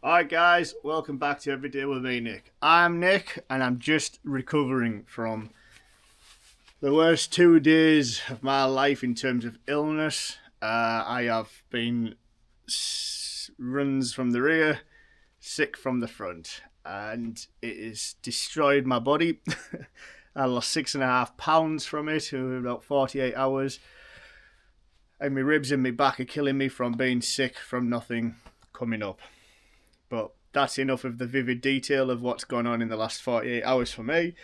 Alright guys, welcome back to Every Day with me, Nick. I'm Nick and I'm just recovering from the worst 2 days of my life in terms of illness. I have been runs from the rear, sick from the front, and it has destroyed my body. I lost 6.5 pounds from it in about 48 hours. And my ribs and my back are killing me from being sick from nothing coming up. But that's enough of the vivid detail of what's gone on in the last 48 hours for me.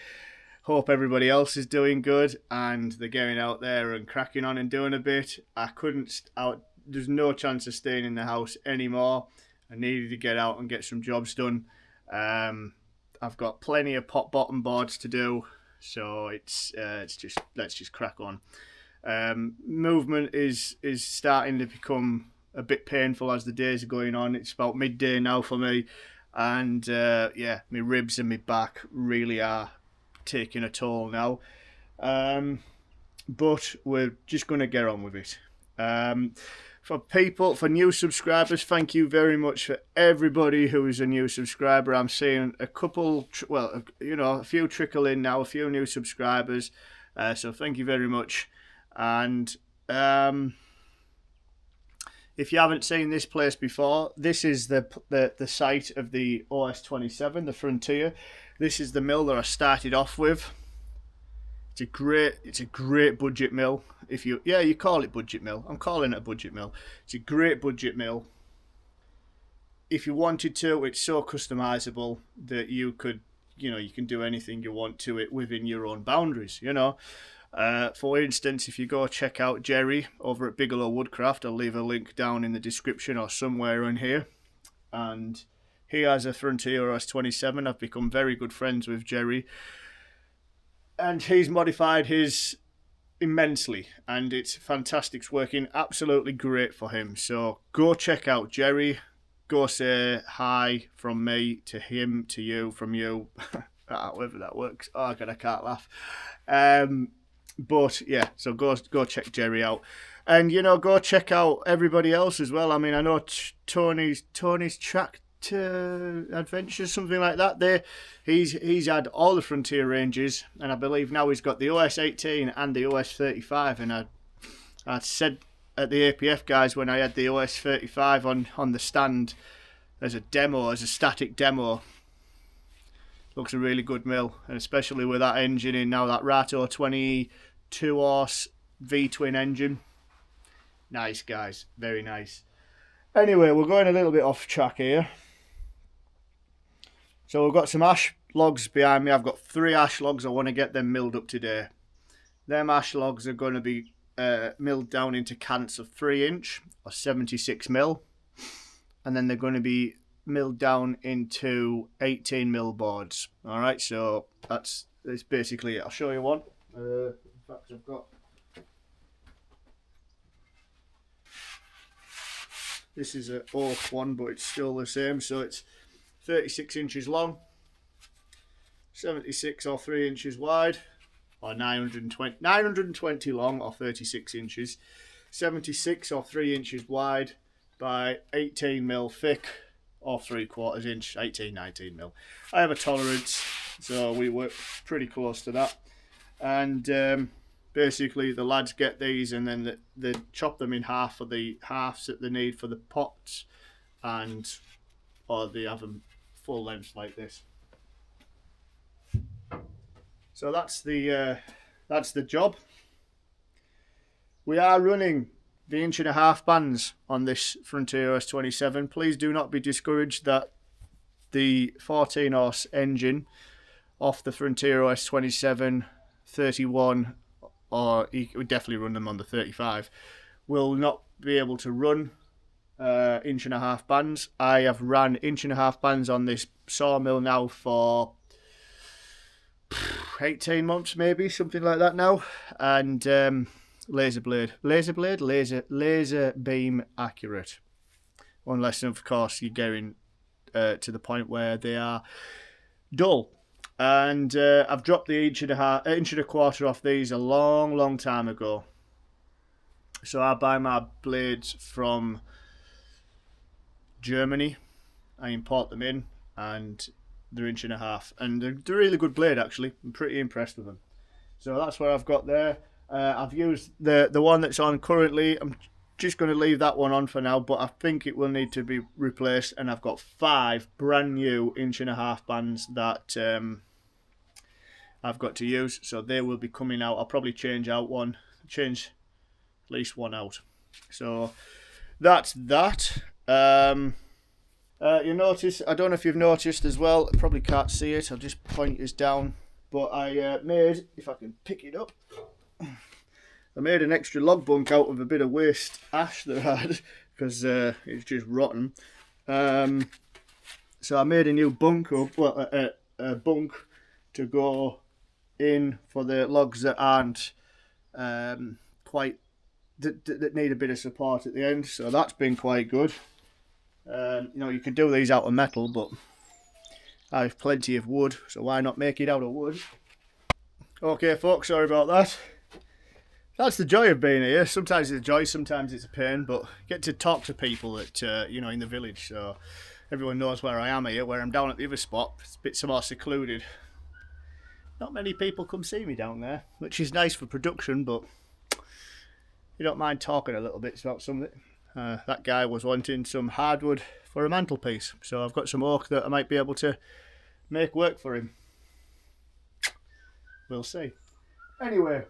Hope everybody else is doing good and they're getting out there and cracking on and doing a bit. There's no chance of staying in the house anymore. I needed to get out and get some jobs done. I've got plenty of pot bottom boards to do, so it's just let's just crack on. Movement is starting to become a bit painful as the days are going on. It's about midday now for me, and my ribs and my back really are taking a toll now. But we're just going to get on with it. For new subscribers, thank you very much for everybody who is a new subscriber. I'm seeing a few trickle in now, a few new subscribers. So thank you very much. And if you haven't seen this place before, this is the site of the OS27, the Frontier. This is the mill that I started off with. It's a great budget mill. You call it budget mill. I'm calling it a budget mill. It's a great budget mill. If you wanted to, it's so customizable that you can do anything you want to it within your own boundaries, For instance, if you go check out Jerry over at Bigelow Woodcraft, I'll leave a link down in the description or somewhere in here. And he has a Frontier OS27. I've become very good friends with Jerry. And he's modified his immensely. And it's fantastic. It's working absolutely great for him. So go check out Jerry. Go say hi from me to him, to you, from you. However that works. Oh, God, I can't laugh. But yeah, so go check Jerry out, and go check out everybody else as well. I mean, I know Tony's Tractor Adventures, something like that. He's had all the Frontier ranges, and I believe now he's got the OS18 and the OS35. And I said at the APF guys when I had the OS35 on the stand as a static demo. Looks a really good mill, and especially with that engine in now, that Rato 22 horse V-twin engine. Nice, guys. Very nice. Anyway, we're going a little bit off track here. So we've got some ash logs behind me. I've got 3 ash logs. I want to get them milled up today. Them ash logs are going to be milled down into cants of 3-inch or 76mm. And then they're going to be milled down into 18mm boards. Alright, so that's basically it. I'll show you one. In fact, I've got this is an oak one, but it's still the same. So it's 36 inches long, 76 or 3 inches wide, or 920 long or 36 inches, 76 or 3 inches wide by 18mm thick, or 3/4 inch, 19mm. I have a tolerance, so we work pretty close to that. And basically the lads get these, and then they chop them in half for the halves that they need for the pots, or they have them full length like this. So that's the job. We are running the 1.5-inch bands on this Frontier OS27. Please do not be discouraged that the 14 horse engine off the Frontier OS27 31, or you would definitely run them on the 35, will not be able to run 1.5-inch bands. I have ran 1.5-inch bands on this Sawmill now for 18 months, maybe something like that now, and laser beam accurate, unless of course you're getting to the point where they are dull. And I've dropped the 1.25 off these a long time ago. So I buy my blades from Germany, I import them in, and they're 1.5 inch, and they're a really good blade actually. I'm pretty impressed with them. So that's what I've got there. I've used the one that's on currently. I'm just going to leave that one on for now, but I think it will need to be replaced, and I've got 5 brand new 1.5 inch bands that I've got to use, so they will be coming out. I'll probably change at least one out. So that's that. You notice, I don't know if you've noticed as well, I probably can't see it, I'll just point this down, but I made, if I can pick it up, I made an extra log bunk out of a bit of waste ash that I had, because it's just rotten. So I made a new bunk up, well, a bunk to go in for the logs that aren't quite, that need a bit of support at the end, so that's been quite good. You know, you can do these out of metal, but I have plenty of wood, so why not make it out of wood? Okay folks, sorry about that. That's the joy of being here. Sometimes it's a joy, sometimes it's a pain, but get to talk to people that you know, in the village, so everyone knows where I am here. Where I'm down at the other spot, it's a bit more secluded. Not many people come see me down there, which is nice for production, but you don't mind talking a little bit about something. That guy was wanting some hardwood for a mantelpiece, so I've got some oak that I might be able to make work for him. We'll see. Anyway.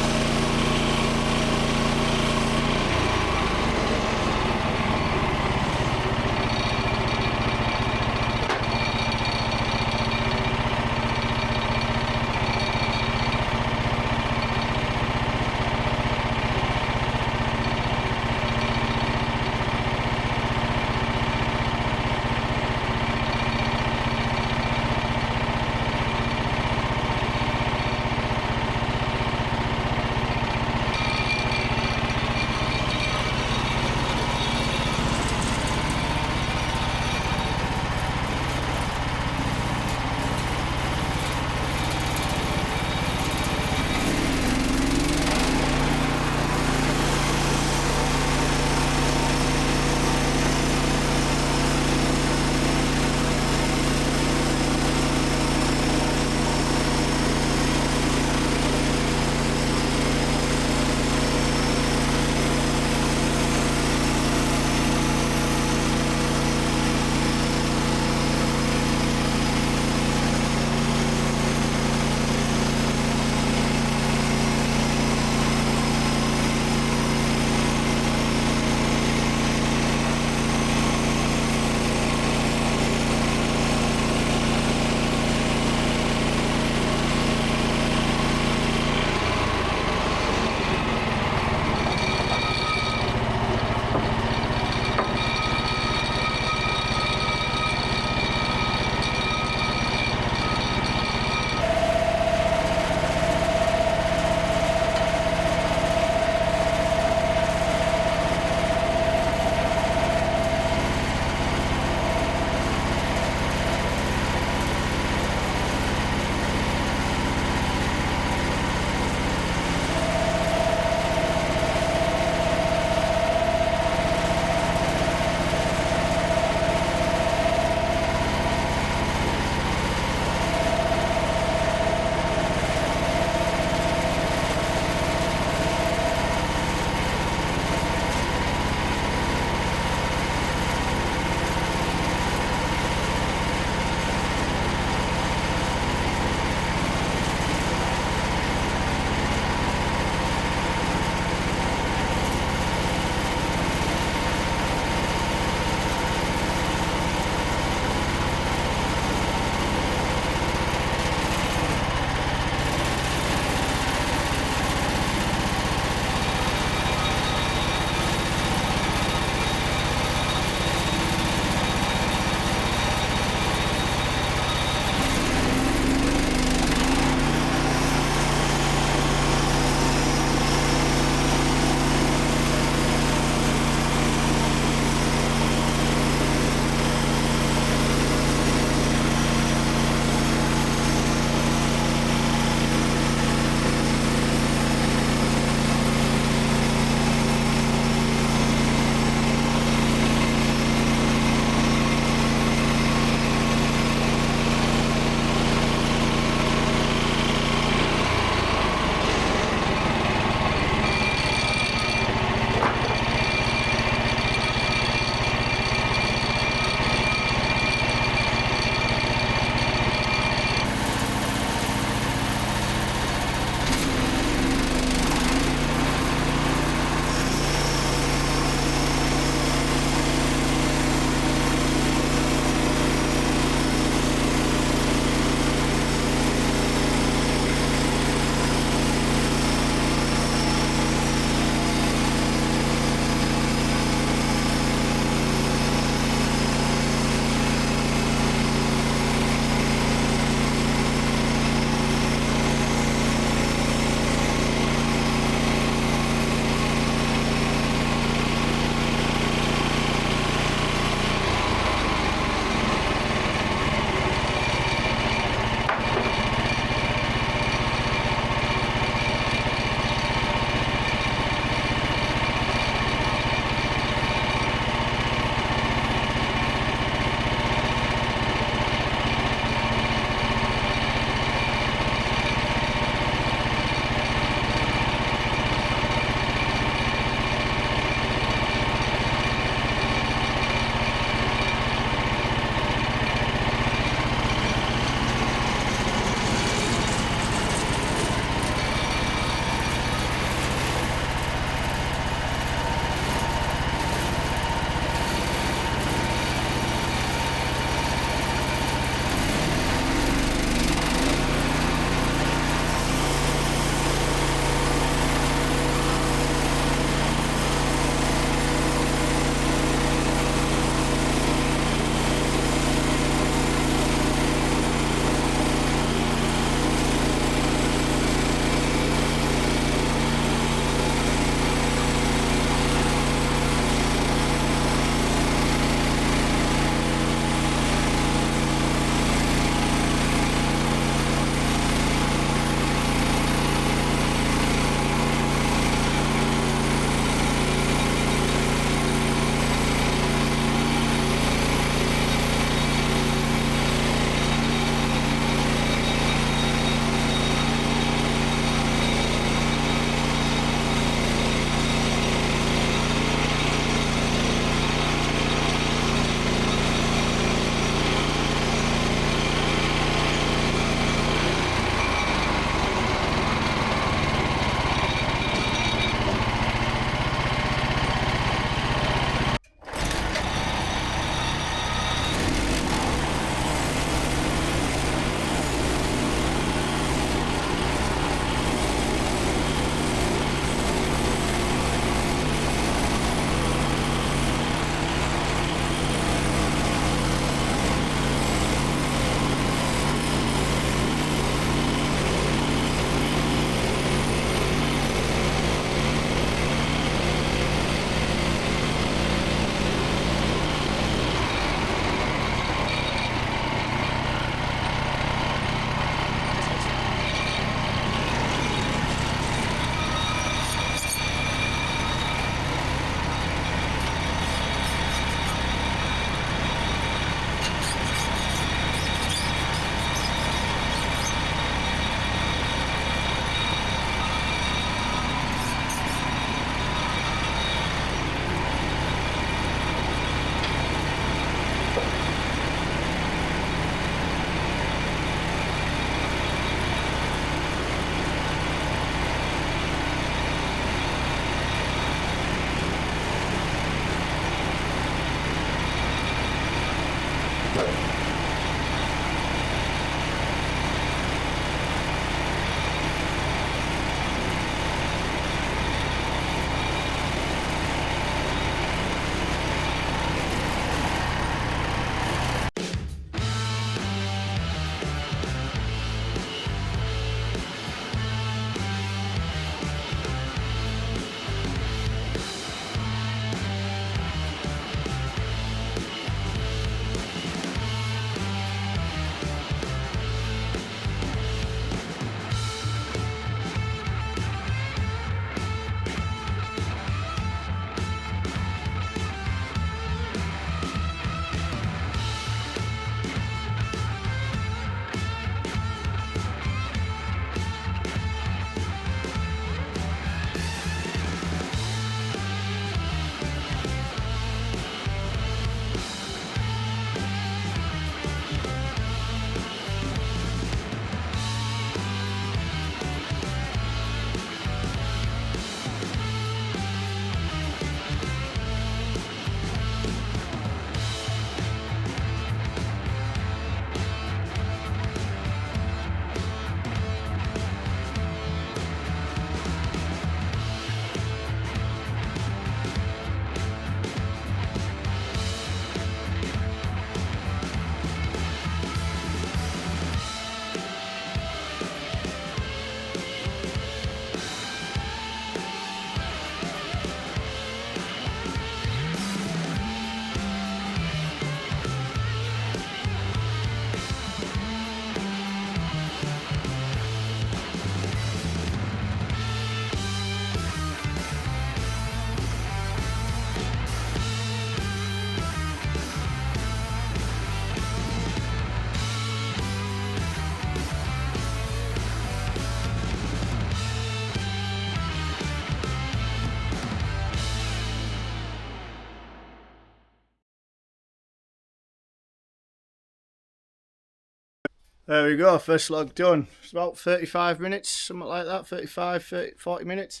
There we go, first log done. It's about 35 minutes, something like that, 35, 30, 40 minutes.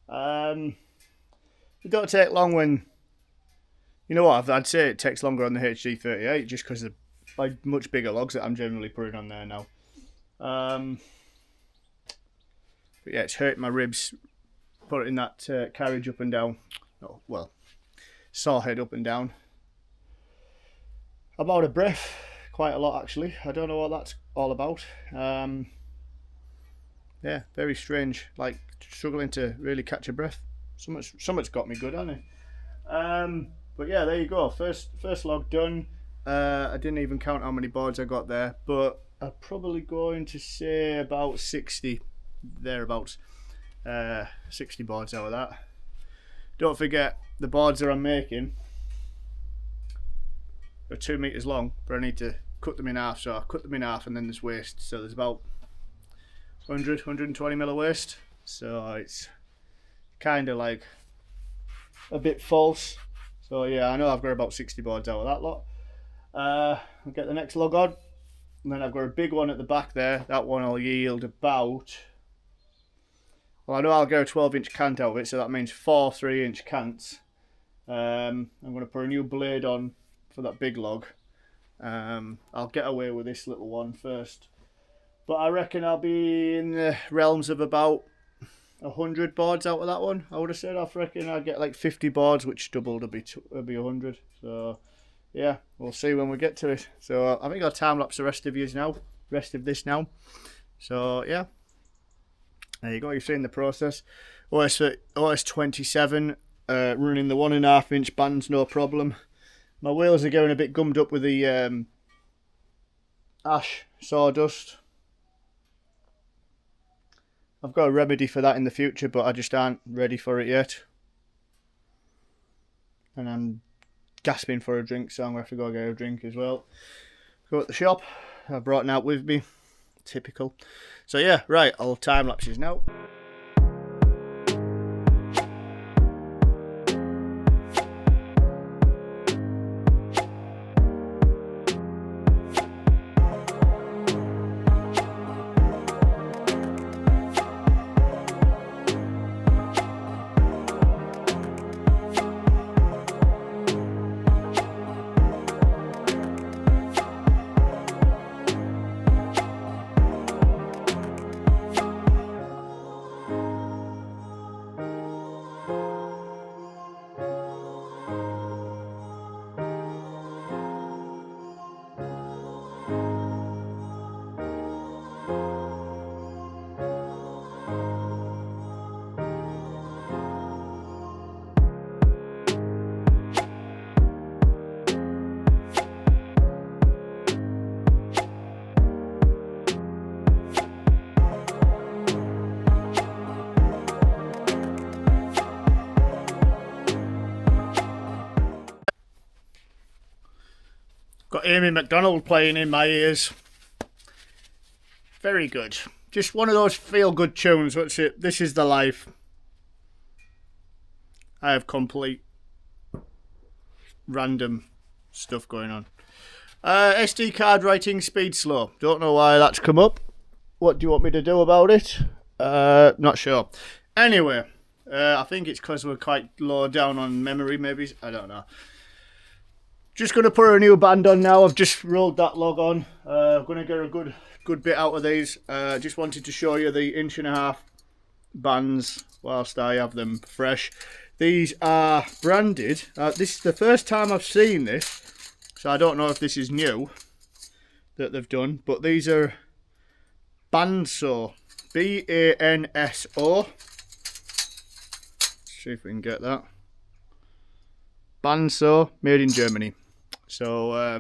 It don't take long when, you know what, I'd say it takes longer on the HD38 just because of like much bigger logs that I'm generally putting on there now. But yeah, it's hurting my ribs putting that carriage up and down. Oh, well, saw head up and down. I'm out of breath quite a lot actually. I don't know what that's all about. Yeah, very strange, like struggling to really catch a breath. Something's got me good, hasn't it? But yeah, there you go, first log done. I didn't even count how many boards I got there, but I'm probably going to say about 60 thereabouts. 60 boards out of that. Don't forget the boards that I'm making are 2 meters long, but I need to cut them in half, so I cut them in half and then there's waste, so there's about 120 mil of waste, so it's kind of like a bit false. So yeah, I know I've got about 60 boards out of that lot. I'll get the next log on, and then I've got a big one at the back there. That one will yield about, well, I know I'll get a 12-inch cant out of it, so that means 4 3-inch cants. I'm going to put a new blade on for that big log. I'll get away with this little one first, but I reckon I'll be in the realms of about 100 boards out of that one. I would have said I reckon I'd get like 50 boards, which doubled would be 100. So yeah, we'll see when we get to it. So I think I'll time lapse the rest of this now. So yeah, there you go. You've seen the process. OS27 running the 1.5-inch bands, no problem. My wheels are getting a bit gummed up with the ash sawdust. I've got a remedy for that in the future, but I just aren't ready for it yet. And I'm gasping for a drink, so I'm going to have to go get a drink as well. Go at the shop. I've brought it out with me. Typical. So yeah, right, I'll time lapses now. Got Amy McDonald playing in my ears. Very good. Just one of those feel-good tunes. What's it? This is the life. I have complete random stuff going on. SD card writing speed slow. Don't know why that's come up. What do you want me to do about it? Not sure. Anyway, I think it's because we're quite low down on memory, maybe. I don't know. Just going to put a new band on now. I've just rolled that log on. I'm going to get a good bit out of these. Just wanted to show you the 1.5-inch bands whilst I have them fresh. These are branded. This is the first time I've seen this, so I don't know if this is new that they've done, but these are Banso. B-A-N-S-O. See if we can get that. Banso, made in Germany. So, I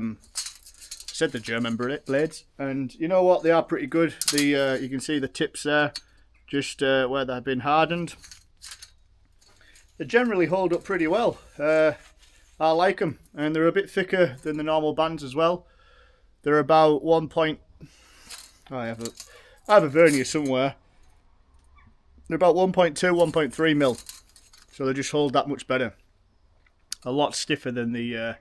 said the German blades, and you know what? They are pretty good. You can see the tips there, just where they've been hardened. They generally hold up pretty well. I like them, and they're a bit thicker than the normal bands as well. They're about I have a vernier somewhere. They're about 1.2, 1.3 mil, so they just hold that much better. A lot stiffer than the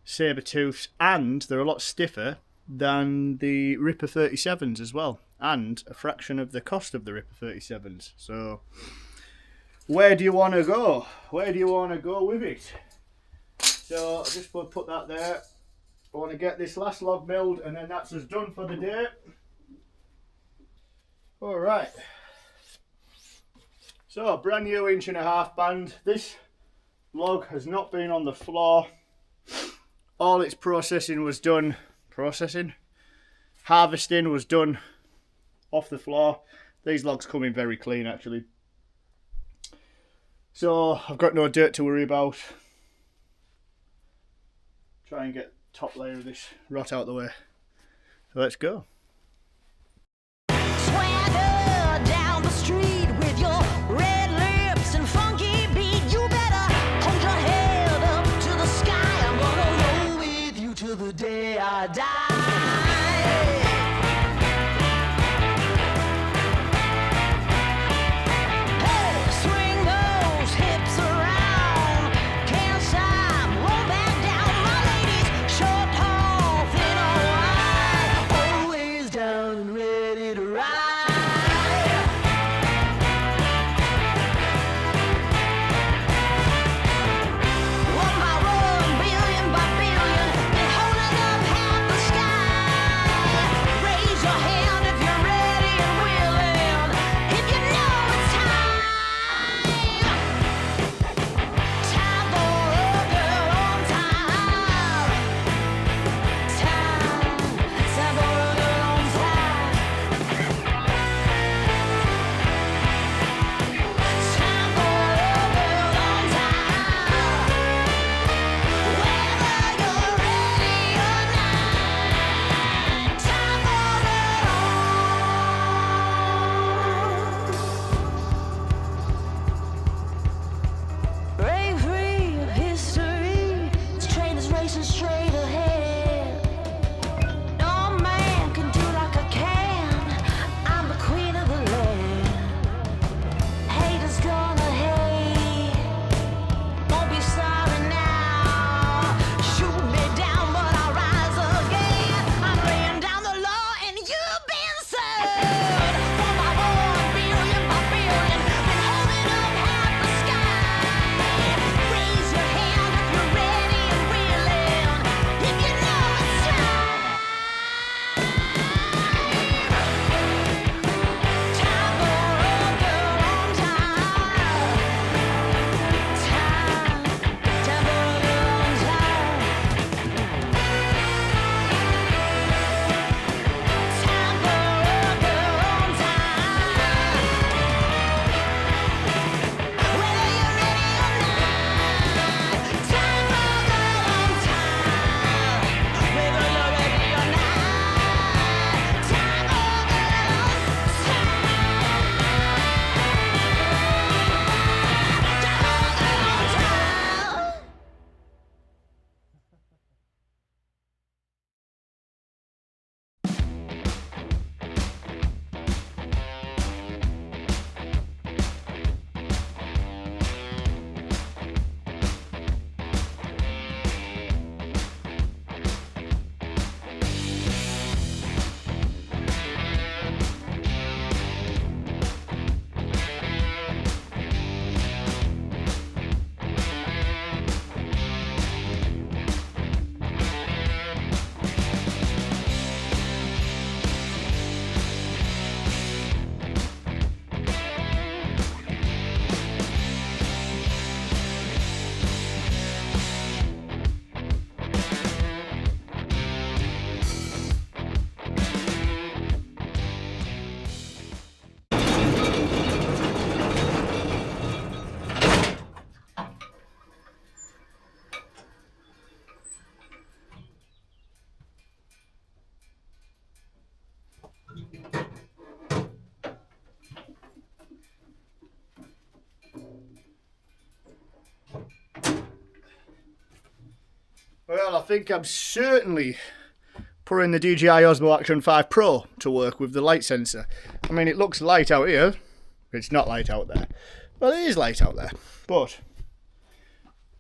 saber tooths, and they're a lot stiffer than the Ripper 37s as well, and a fraction of the cost of the Ripper 37s. So where do you want to go? Where do you want to go with it? So I just put that there. I want to get this last log milled, and then that's us done for the day. Alright. So, brand new 1.5 inch band. This log has not been on the floor. All its processing was done. Harvesting was done off the floor. These logs come in very clean actually. So, I've got no dirt to worry about. Try and get top layer of this rot out the way. So let's go. Swagger down the street with your red lips and funky beat. You better hold your head up to the sky. I'm gonna roll with you till the day I die. Well, I think I'm certainly putting the DJI Osmo Action 5 Pro to work with the light sensor. I mean, it looks light out here. It's not light out there. Well, it is light out there. But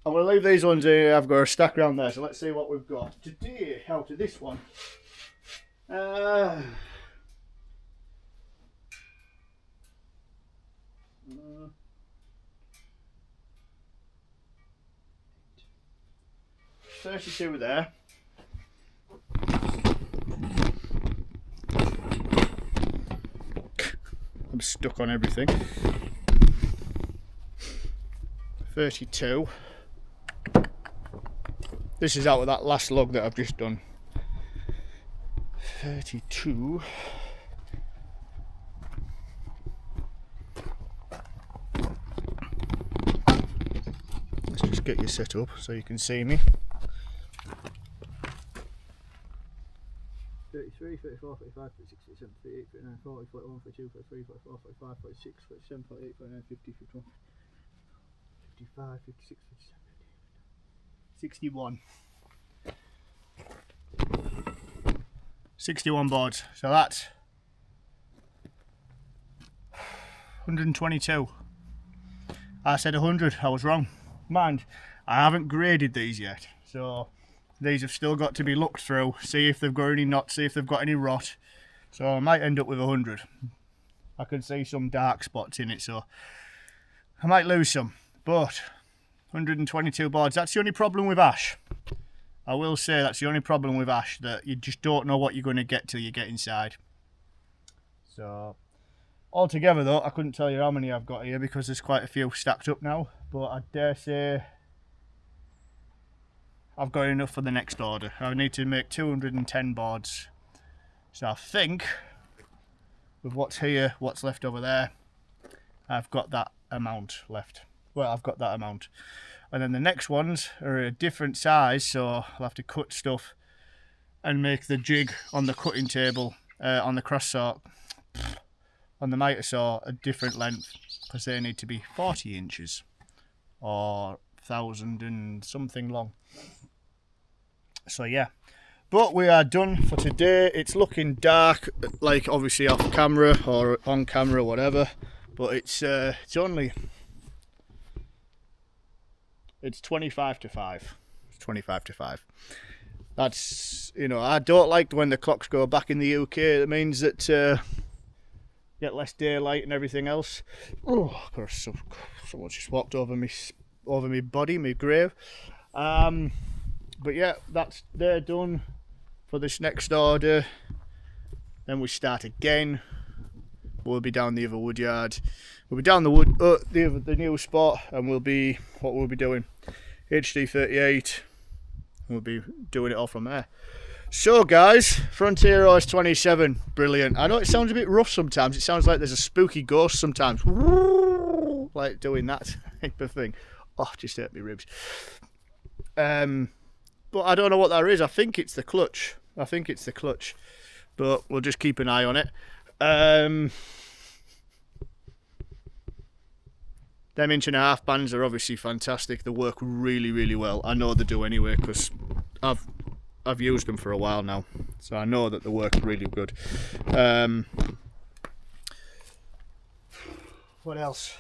I'm going to leave these ones here. I've got a stack around there. So let's see what we've got. Today, out of this one, Uh, 32 there. I'm stuck on everything. 32. This is out of that last log that I've just done. 32. Let's just get you set up so you can see me. 33, 34, 35, 36, 37, 38, 39, 40, 41, 42, 43, 44, 45, 46, 47, 48, 49, 50, 51, 55, 56, 57, 61. 61 boards. So that's 122. I said 100. I was wrong. Mind, I haven't graded these yet. So these have still got to be looked through, see if they've got any knots, see if they've got any rot. So I might end up with 100. I can see some dark spots in it, so I might lose some. But 122 boards, that's the only problem with ash. I will say that's the only problem with ash, that you just don't know what you're going to get till you get inside. So altogether though, I couldn't tell you how many I've got here because there's quite a few stacked up now, but I dare say I've got enough for the next order. I need to make 210 boards. So I think with what's here, what's left over there, I've got that amount left. Well, I've got that amount. And then the next ones are a different size, so I'll have to cut stuff and make the jig on the cutting table, on the cross saw, on the miter saw, a different length, because they need to be 40 inches or 1,000 and something long. So yeah, but we are done for today. It's looking dark, like obviously off camera or on camera, whatever, but it's only, it's 25 to 5. It's 25 to 5. That's, you know, I don't like when the clocks go back in the UK. It means that get less daylight and everything else. Oh, of course, someone just walked over me body, my grave. But yeah, they're done for this next order. Then we start again. We'll be down the other wood yard. We'll be down the new spot, and we'll be doing HD38. We'll be doing it all from there. So guys, Frontier OS27, brilliant. I know it sounds a bit rough sometimes. It sounds like there's a spooky ghost sometimes, like doing that type of thing. Oh, just hurt me ribs. But I don't know what that is. I think it's the clutch. But we'll just keep an eye on it. Them 1.5-inch bands are obviously fantastic. They work really, really well. I know they do anyway, because I've used them for a while now, so I know that they work really good. What else?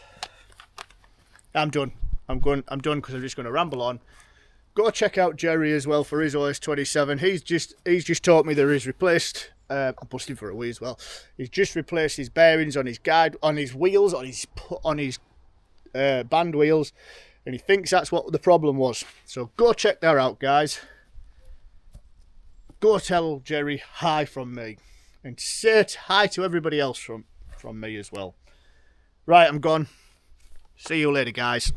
I'm done. I'm done because I'm just going to ramble on. Go check out Jerry as well for his OS27. He's just taught me that he's replaced. I'm busting for a wee as well. He's just replaced his bearings on his guide, on his wheels, on his band wheels, and he thinks that's what the problem was. So go check that out, guys. Go tell Jerry hi from me, and say hi to everybody else from me as well. Right, I'm gone. See you later, guys.